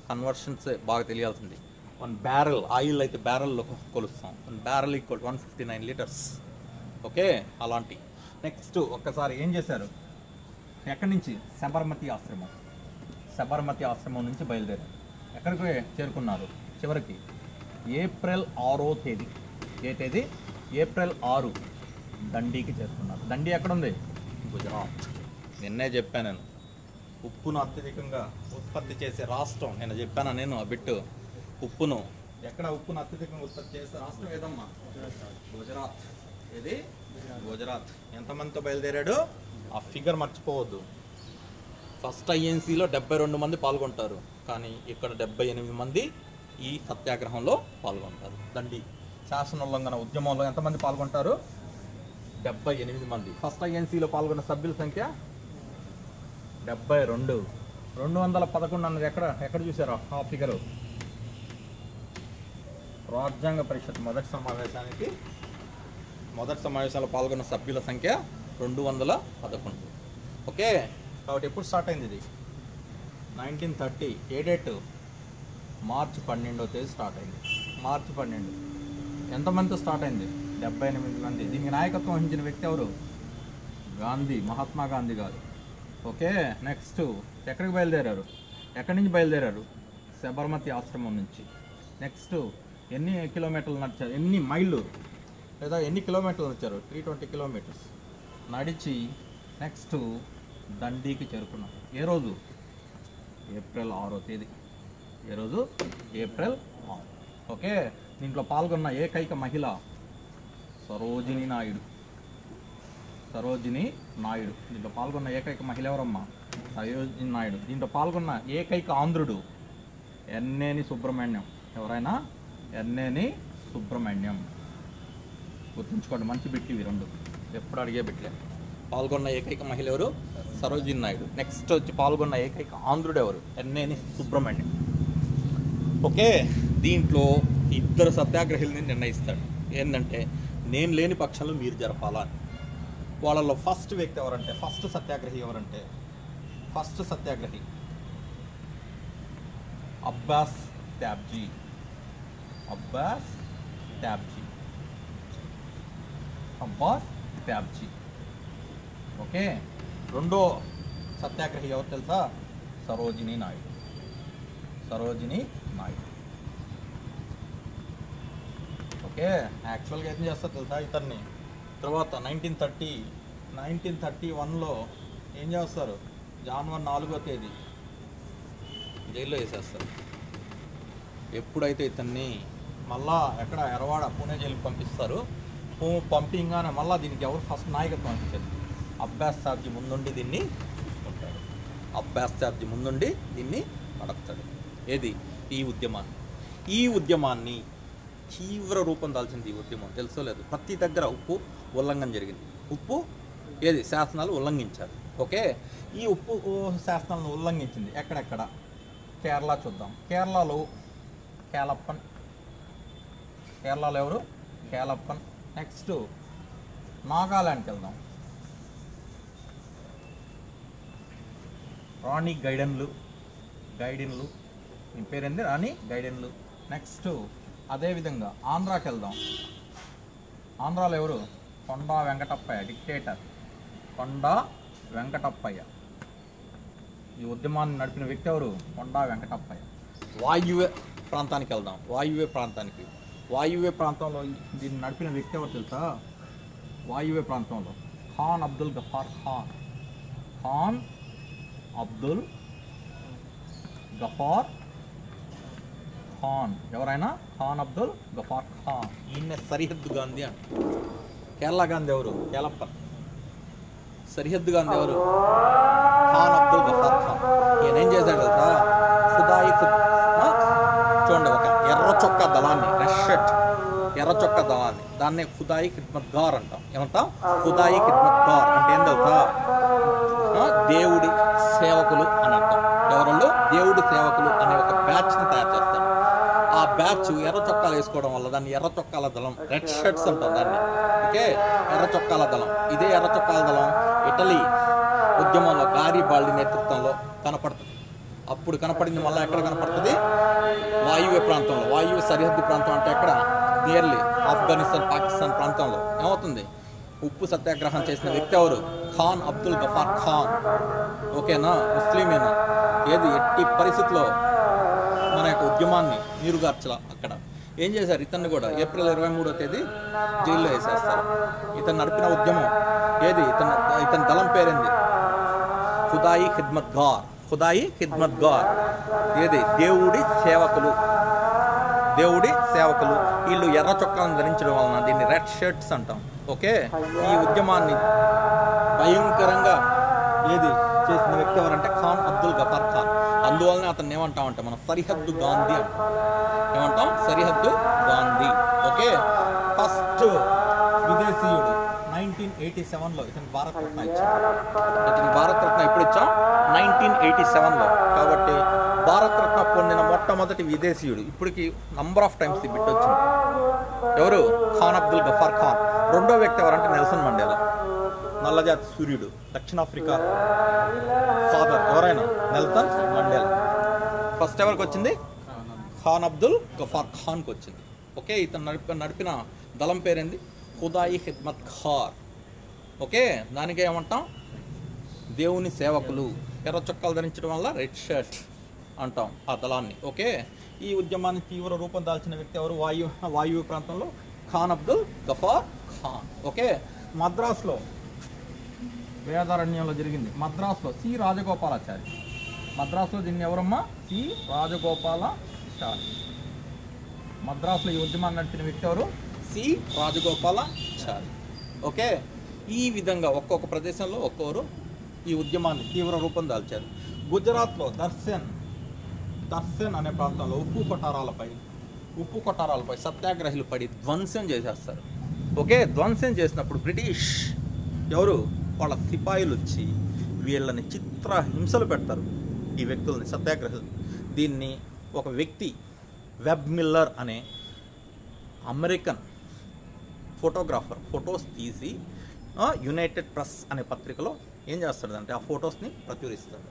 కన్వర్షన్స్ బాగా తెలియాల్సింది. 1 బ్యారెల్ ఆయిల్ అయితే బ్యారెల్లో కొలుస్తాం. 1 barrel equal to 159 litres. Okay, అలాంటి. నెక్స్ట్ ఒక్కసారి ఏం చేశారు, ఎక్కడి నుంచి? సబర్మతి ఆశ్రమం. సబర్మతి ఆశ్రమం నుంచి బయలుదేరారు. ఎక్కడికి చేరుకున్నారు? చివరికి ఏప్రిల్ 6వ తేదీ. ఏ తేదీ? ఏప్రిల్ 6 దండికి చేరుకున్నారు. దండి ఎక్కడుంది? గుజరాత్. నిన్నే చెప్పాను నేను, ఉప్పును అత్యధికంగా ఉత్పత్తి చేసే రాష్ట్రం. నేను చెప్పాను, నేను ఆ బిట్టు ఉప్పును ఎక్కడ ఉప్పును అత్యధికంగా ఉత్పత్తి చేసే రాష్ట్రం ఏదమ్మా? గుజరాత్. ఇది గుజరాత్. ఎంతమందితో బయలుదేరాడు? ఆ ఫిగర్ మర్చిపోవద్దు. ఫస్ట్ ఐఎన్సీలో 72 మంది పాల్గొంటారు, కానీ ఇక్కడ 78 మంది ఈ సత్యాగ్రహంలో పాల్గొంటారు. దండి శాసనోల్లంఘన ఉద్యమంలో ఎంతమంది పాల్గొంటారు? 78 మంది. ఫస్ట్ ఐఎన్సీలో పాల్గొన్న సభ్యుల సంఖ్య 72. 211 అన్నది ఎక్కడ చూసారో ఆ ఫిగరు? రాజ్యాంగ పరిషత్ మొదటి సమావేశంలో పాల్గొన్న సభ్యుల సంఖ్య 211. ఓకే, కాబట్టి ఎప్పుడు స్టార్ట్ అయింది ఇది? 1930. ఏ డేట్? మార్చి 12వ తేదీ స్టార్ట్ అయింది. మార్చి 12. ఎంతమందితో స్టార్ట్ అయింది? 78 మంది. దీనికి నాయకత్వం వహించిన వ్యక్తి ఎవరు? గాంధీ, మహాత్మా గాంధీ గారు. ఓకే, నెక్స్ట్ ఎక్కడికి బయలుదేరారు? ఎక్కడి నుంచి బయలుదేరారు? శబర్మతి ఆశ్రమం నుంచి. నెక్స్ట్ ఎన్ని కిలోమీటర్లు నడిచారు? ఎన్ని మైళ్ళు లేదా ఎన్ని కిలోమీటర్లు నడిచారు? 320 కిలోమీటర్స్ నడిచి నెక్స్ట్ దండీకి చేరుకున్నారు. ఏ రోజు? ఏప్రిల్ 6వ తేదీ. ఏ రోజు? ఏప్రిల్ 6. ఓకే, దీంట్లో పాల్గొన్న ఏకైక మహిళ సరోజినీ నాయుడు. దీంట్లో పాల్గొన్న ఏకైక మహిళ ఎవరమ్మా? సరోజినీ నాయుడు. దీంట్లో పాల్గొన్న ఏకైక ఆంధ్రుడు ఎన్నేని సుబ్రహ్మణ్యం. ఎవరైనా? ఎన్నేని సుబ్రహ్మణ్యం. గుర్తుంచుకోండి, మంచి బిట్లు ఇవి రెండు, ఎప్పుడు అడిగే బిట్లే. పాల్గొన్న ఏకైక మహిళ ఎవరు? సరోజినీ నాయుడు. నెక్స్ట్ వచ్చి పాల్గొన్న ఏకైక ఆంధ్రుడు ఎవరు? ఎన్నేని సుబ్రహ్మణ్యం. ఓకే, దీంట్లో ఇద్దరు సత్యాగ్రహుల్ని నిర్ణయిస్తాడు. ఏంటంటే నేను లేని పక్షంలో మీరు జరపాలా అని. వాళ్ళలో ఫస్ట్ వ్యక్తి ఎవరంటే, ఫస్ట్ సత్యాగ్రహి అబ్బాస్ ట్యాబ్జీ. ఓకే, రెండో సత్యాగ్రహి ఎవరు తెలుసా? సరోజినీ నాయుడు. ఓకే, యాక్చువల్గా ఏం చేస్తారు తెలుసా ఇతన్ని? తర్వాత 1931లో ఏం చేస్తారు? జనవరి 4వ తేదీ జైల్లో వేసేస్తారు. ఎప్పుడైతే ఇతన్ని మళ్ళా ఎక్కడ ఎర్రవాడ పూణే జైలుకి పంపిస్తారు, పంపించగానే మళ్ళీ దీనికి ఎవరు ఫస్ట్ నాయకత్వం అనిపించారు? అబ్బాస్ సాబ్జీ ముందుండి దీన్ని చూసుకుంటాడు. నడుపుతాడు. ఏది? ఈ ఉద్యమాన్ని తీవ్ర రూపం దాల్చింది. ఈ ఉద్యమం తెలుసో లేదు, ప్రతి దగ్గర ఉప్పు ఉల్లంఘన జరిగింది. శాసనాలు ఉల్లంఘించారు. ఓకే, ఈ ఉప్పు శాసనాలను ఉల్లంఘించింది ఎక్కడెక్కడ? కేరళ చూద్దాం. కేరళలో ఎవరు? కేలప్పన్. నెక్స్ట్ నాగాలాండ్కి వెళ్దాం. రాణి గైడెన్లు. మీ పేరేంది? రాణి గైడెన్లు. నెక్స్ట్ అదేవిధంగా ఆంధ్రాకి వెళ్దాం. ఆంధ్రాలో ఎవరు? కొండా వెంకటప్పయ్య, డిక్టేటర్ కొండా వెంకటప్పయ్య. ఈ ఉద్యమాన్ని నడిపిన వ్యక్తి ఎవరు? కొండా వెంకటప్పయ్య. వాయువ్య ప్రాంతానికి వెళ్దాం. వాయువ్య ప్రాంతంలో దీన్ని నడిపిన వ్యక్తి ఎవరు తెలుసా? వాయువ్య ప్రాంతంలో ఖాన్ అబ్దుల్ గఫార్ ఖాన్. ఎవరైనా? ఖాన్ అబ్దుల్ గఫార్ ఖాన్. ఈయన సరిహద్దు గాంధీ అంట. కేరళ గాంధీ ఎవరు? కేలప్పన్. సరిహద్దు గాంధీ ఎవరు? ఖాన్ అబ్దుల్ గఫార్ ఖాన్. ఈయన ఏం చేశాడు తెలుసా? చూడండి, ఒక ఎర్ర చొక్కా దళాన్ని, ఎర్ర చొక్కా దళాన్ని, దాన్నే ఖుదాయి ఖిద్మత్గార్ అంటాం. ఏమంటాం? ఖుదాయి ఖిద్మత్గార్ అంటే ఏం తెలుసా? దేవుడి సేవకులు అని అర్థం. ఎవరు? దేవుడి సేవకులు అనే ఒక బ్యాచ్ని తయారు చేస్తారు. ఆ బ్యాచ్ ఎర్ర చొక్కాలు వేసుకోవడం వల్ల దాన్ని ఎర్ర చొక్కాల దళం, రెడ్ షర్ట్స్ అంటాం దాన్ని. ఓకే, ఎర్ర చొక్కాల దళం. ఇదే ఎర్ర చొక్కాల దళం ఇటలీ ఉద్యమంలో గారిబాల్డి నేతృత్వంలో కనపడుతుంది. అప్పుడు కనపడింది మళ్ళీ ఎక్కడ కనపడుతుంది? వాయువ్య ప్రాంతంలో. వాయువ్య సరిహద్దు ప్రాంతం అంటే ఎక్కడ? నియర్లీ ఆఫ్ఘనిస్తాన్, పాకిస్తాన్ ప్రాంతంలో. ఏమవుతుంది? ఉప్పు సత్యాగ్రహం చేసిన వ్యక్తి ఎవరు? ఖాన్ అబ్దుల్ గఫార్ ఖాన్. ఓకేనా? ముస్లిమేనా? ఎట్టి పరిస్థితుల్లో మన యొక్క ఉద్యమాన్ని నీరుగార్చలా. అక్కడ ఏం చేశారు? ఇతన్ని కూడా ఏప్రిల్ 23వ తేదీ జైల్లో వేసేస్తారు. ఇతను నడిపిన ఉద్యమం ఇతని దళం పేరేంది? ఖుదాయి ఖిద్మత్గార్. దేవుడి సేవకులు. దేవుడి సేవకులు. వీళ్ళు ఎర్ర చొక్కాలను ధరించడం వలన దీన్ని రెడ్ షర్ట్స్ అంటాం. ఓకే, ఈ ఉద్యమాన్ని భయంకరంగా చేసిన వ్యక్తి ఎవరంటే ఖాన్ అబ్దుల్ గఫార్ ఖాన్. అందువల్లనే అతన్ని ఏమంటామంటే మనం సరిహద్దు గాంధీ అంటాం. ఏమంటాం? సరిహద్దు గాంధీ. ఓకే, ఫస్ట్ విదేశీయుడు 1987లో ఇతనికి భారతరత్న ఇచ్చాం. ఇతనికి భారతరత్న ఎప్పుడు ఇచ్చాం? 1987లో. కాబట్టి భారతరత్న పొందిన మొట్టమొదటి విదేశీయుడు. ఇప్పటికి నంబర్ ఆఫ్ టైమ్స్ ఈ బిట్ వచ్చింది. ఎవరు? ఖాన్ అబ్దుల్ గఫార్ ఖాన్. రెండో వ్యక్తి ఎవరంటే నెల్సన్ మండేలా, నల్లజాతి సూర్యుడు, దక్షిణాఫ్రికా ఫాదర్. ఎవరైనా నెల్సన్ మండేలా. ఫస్ట్ ఎవరికి వచ్చింది? ఖాన్ అబ్దుల్ గఫార్ ఖాన్కి వచ్చింది. ఓకే, ఇతను నడిపిన దళం పేరేంది? ఖుదాయి ఖిద్మత్ ఖార్. ఓకే, దానికి ఏమంటాం? దేవుని సేవకులు. ఎర్ర చొక్కాలు ధరించడం వల్ల రెడ్ షర్ట్ అంటాం ఆ దళాన్ని. ఓకే, ఈ ఉద్యమాన్ని తీవ్ర రూపం దాల్చిన వ్యక్తి ఎవరు? వాయువ్య ప్రాంతంలో ఖాన్ అబ్దుల్ గఫార్ ఖాన్. ఓకే, మద్రాసులో వేదారణ్యంలో జరిగింది. మద్రాసులో సి రాజగోపాలాచారి. మద్రాసులో దీన్ని ఎవరమ్మా? సి రాజగోపాలాచారి. మద్రాసులో ఈ ఉద్యమాన్ని నడిపిన వ్యక్తి ఎవరు? సి రాజగోపాలాచారి. ఓకే, ఈ విధంగా ఒక్కొక్క ప్రదేశంలో ఒక్కొక్కరు ఈ ఉద్యమాన్ని తీవ్ర రూపం దాల్చారు. గుజరాత్లో దర్శన్ అనే ప్రాంతంలో ఉప్పు కొటారాలపై సత్యాగ్రహులు పడి ధ్వంసం చేసేస్తారు. ఓకే, ధ్వంసం చేసినప్పుడు బ్రిటిష్ వాళ్ళ సిపాయిలు వచ్చి వీళ్ళని చిత్ర హింసలు పెడతారు, ఈ వ్యక్తుల్ని, సత్యాగ్రహులు. దీన్ని ఒక వ్యక్తి వెబ్ మిల్లర్ అనే అమెరికన్ ఫోటోగ్రాఫర్ ఫొటోస్ తీసి యునైటెడ్ ప్రెస్ అనే పత్రికలో ఏం చేస్తాడంటే ఆ ఫొటోస్ని ప్రచురిస్తాడు.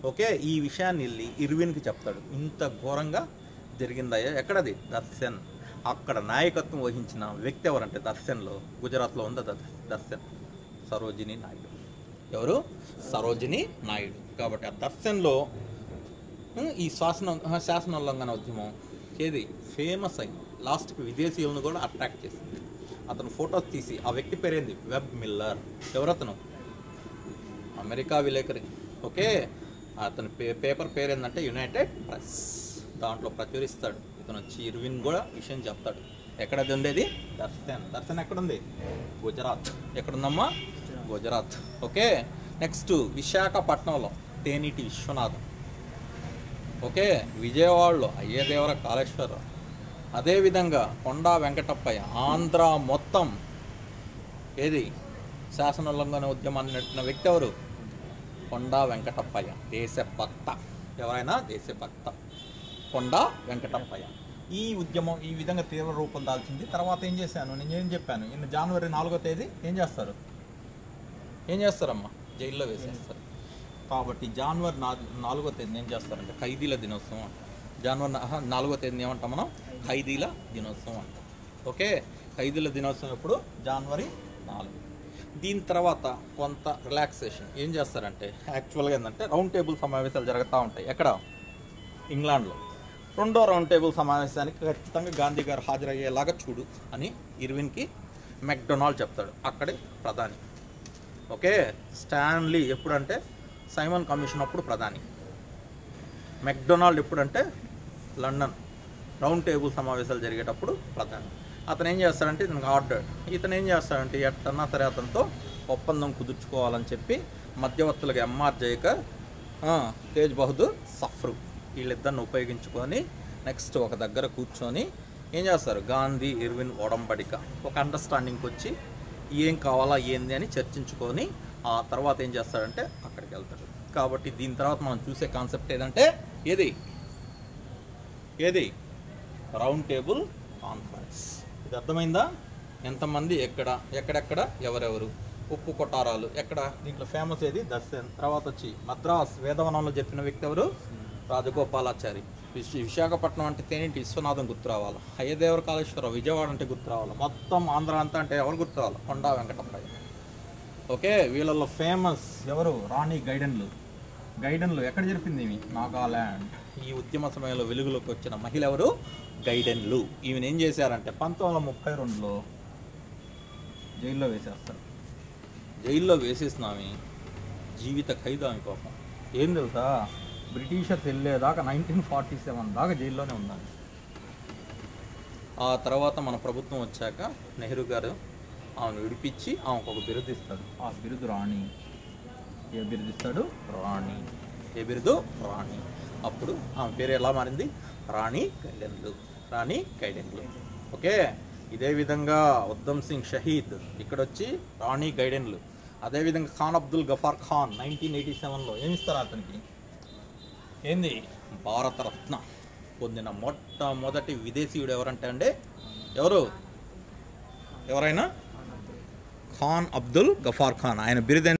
ఓకే, ఈ విషయాన్ని వెళ్ళి ఇర్విన్కి చెప్తాడు. ఇంత ఘోరంగా జరిగిందయ్యా. ఎక్కడది? దర్శన్. అక్కడ నాయకత్వం వహించిన వ్యక్తి ఎవరంటే దర్శన్లో, గుజరాత్లో ఉంది దర్శన్, సరోజినీ నాయుడు. ఎవరు? సరోజినీ నాయుడు. కాబట్టి ఆ దర్శన్లో ఈ శాసనోల్లంఘన ఉద్యమం ఫేమస్ అయింది. లాస్ట్కి విదేశీయులను కూడా అట్రాక్ట్ చేసింది. అతను ఫొటోస్ తీసి, ఆ వ్యక్తి పేరేంది? Webb Miller. ఎవరతను? అమెరికా విలేకరి. ఓకే, అతని పేపర్ పేరేందంటే యునైటెడ్ ప్రెస్. దాంట్లో ప్రచురిస్తాడు. ఇతను వచ్చి ఇర్విన్ కూడా విషయం చెప్తాడు. ఎక్కడది ఉండేది? దర్శన్ ఎక్కడుంది? గుజరాత్. ఎక్కడుందమ్మా? గుజరాత్. ఓకే, నెక్స్ట్ విశాఖపట్నంలో తేనీటి విశ్వనాథం. ఓకే, విజయవాడలో అయ్యదేవర కాళేశ్వరరావు. అదేవిధంగా కొండా వెంకటప్పయ్య. ఆంధ్ర మొత్తం శాసనోల్లంఘన ఉద్యమాన్ని నడిపిన వ్యక్తి ఎవరు? కొండా వెంకటప్పయ్య. దేశభక్త. ఎవరైనా దేశభక్త. కొండా వెంకటప్పయ్య. ఈ ఉద్యమం ఈ విధంగా తీవ్ర రూపం దాల్చింది. తర్వాత నేను చెప్పాను, జనవరి 4వ తేదీ ఏం చేస్తారమ్మా? జైల్లో వేసేస్తారు. కాబట్టి జనవరి 4వ తేదీని ఏం చేస్తారంటే ఖైదీల దినోత్సవం అంటాం. జనవరి 4వ తేదీని ఏమంటాం మనం? ఖైదీల దినోత్సవం అంటాం. ఓకే, ఖైదీల దినోత్సవం ఎప్పుడు? జనవరి 4. దీని తర్వాత కొంత రిలాక్సేషన్ ఏం చేస్తారంటే, యాక్చువల్గా ఏంటంటే రౌండ్ టేబుల్ సమావేశాలు జరుగుతూ ఉంటాయి. ఎక్కడ? ఇంగ్లాండ్లో. రెండో రౌండ్ టేబుల్ సమావేశానికి ఖచ్చితంగా గాంధీ గారు హాజరయ్యేలాగా చూడు అని ఇర్విన్కి మెక్డొనాల్డ్ చెప్తాడు. అక్కడే ప్రధాని. ఓకే, స్టాన్లీ ఎప్పుడంటే సైమన్ కమిషన్ అప్పుడు ప్రధాని. మెక్డొనాల్డ్ ఎప్పుడంటే లండన్ రౌండ్ టేబుల్ సమావేశాలు జరిగేటప్పుడు ప్రధాని. అతను ఏం చేస్తాడంటే ఇతనికి ఆర్డర్. ఇతను ఏం చేస్తాడంటే ఎట్టన్నా సరే అతనితో ఒప్పందం కుదుర్చుకోవాలని చెప్పి మధ్యవర్తులుగా ఎంఆర్ జైకర్, తేజ్ బహదూర్ సఫ్రు వీళ్ళిద్దరిని ఉపయోగించుకొని నెక్స్ట్ ఒక దగ్గర కూర్చొని ఏం చేస్తారు? గాంధీ ఇర్విన్ ఒడంబడిక ఒక అండర్స్టాండింగ్కి వచ్చి ఏం కావాలా ఏంది అని చర్చించుకొని ఆ తర్వాత ఏం చేస్తాడంటే అక్కడికి వెళ్తాడు. కాబట్టి దీని తర్వాత మనం చూసే కాన్సెప్ట్ ఏదంటే ఏది రౌండ్ టేబుల్ కాన్ఫరెన్స్. ఇది అర్థమైందా? ఎంతమంది, ఎక్కడెక్కడ, ఎవరెవరు, ఉప్పు కొటారాలు ఎక్కడ, దీంట్లో ఫేమస్ ఏది? దర్శన్. తర్వాత వచ్చి మద్రాస్ వేదవనంలో చెప్పిన వ్యక్తి ఎవరు? రాజగోపాలాచారి. విశాఖపట్నం అంటే తేనీటి విశ్వనాథం గుర్తు రావాలి. అయ్యదేవర కాళేశ్వరరావు. విజయవాడ అంటే గుర్తు రావాలి. మొత్తం ఆంధ్ర అంతా అంటే ఎవరు గుర్తు రావాలి? కొండా వెంకటప్పయ్య. ఓకే, వీళ్ళల్లో ఫేమస్ ఎవరు? రాణి గైడెన్లు ఎక్కడ జరిపింది? ఇవి నాగాల్యాండ్. ఈ ఉద్యమ సమయంలో వెలుగులోకి వచ్చిన మహిళ ఎవరు? గైడెన్లు. ఈమెను ఏం చేశారంటే 1932లో జైల్లో వేసేస్తారు. జైల్లో వేసేసినామి జీవిత ఖైదు. ఆమె పాపం ఏం తెలుసా? బ్రిటిషర్స్ వెళ్ళేదాకా 1947 దాకా జైల్లోనే ఉన్నాను. ఆ తర్వాత మన ప్రభుత్వం వచ్చాక నెహ్రూ గారు ఆమెను విడిపించి ఆమెకు ఒక బిరుదు ఇస్తాడు. ఆ బిరుదు రాణి. ఏ బిరుదు ఇస్తాడు? రాణి. ఏ బిరుదు? రాణి. అప్పుడు ఆమె పేరు ఎలా మారింది? రాణి గైడెన్లు. రాణి గైడెన్లు. ఓకే. ఇదే విధంగా ఉద్దమ్ సింగ్ షహీద్ ఇక్కడ వచ్చి రాణి గైడెన్లు. అదేవిధంగా ఖాన్ అబ్దుల్ గఫార్ ఖాన్ 1987లో ఏమిస్తారు అతనికి? ఏంది? భారతరత్న పొందిన మొట్టమొదటి విదేశీయుడు ఎవరంటే అండి? ఎవరైనా ఖాన్ అబ్దుల్ గఫార్ ఖాన్. ఆయన బిరుదు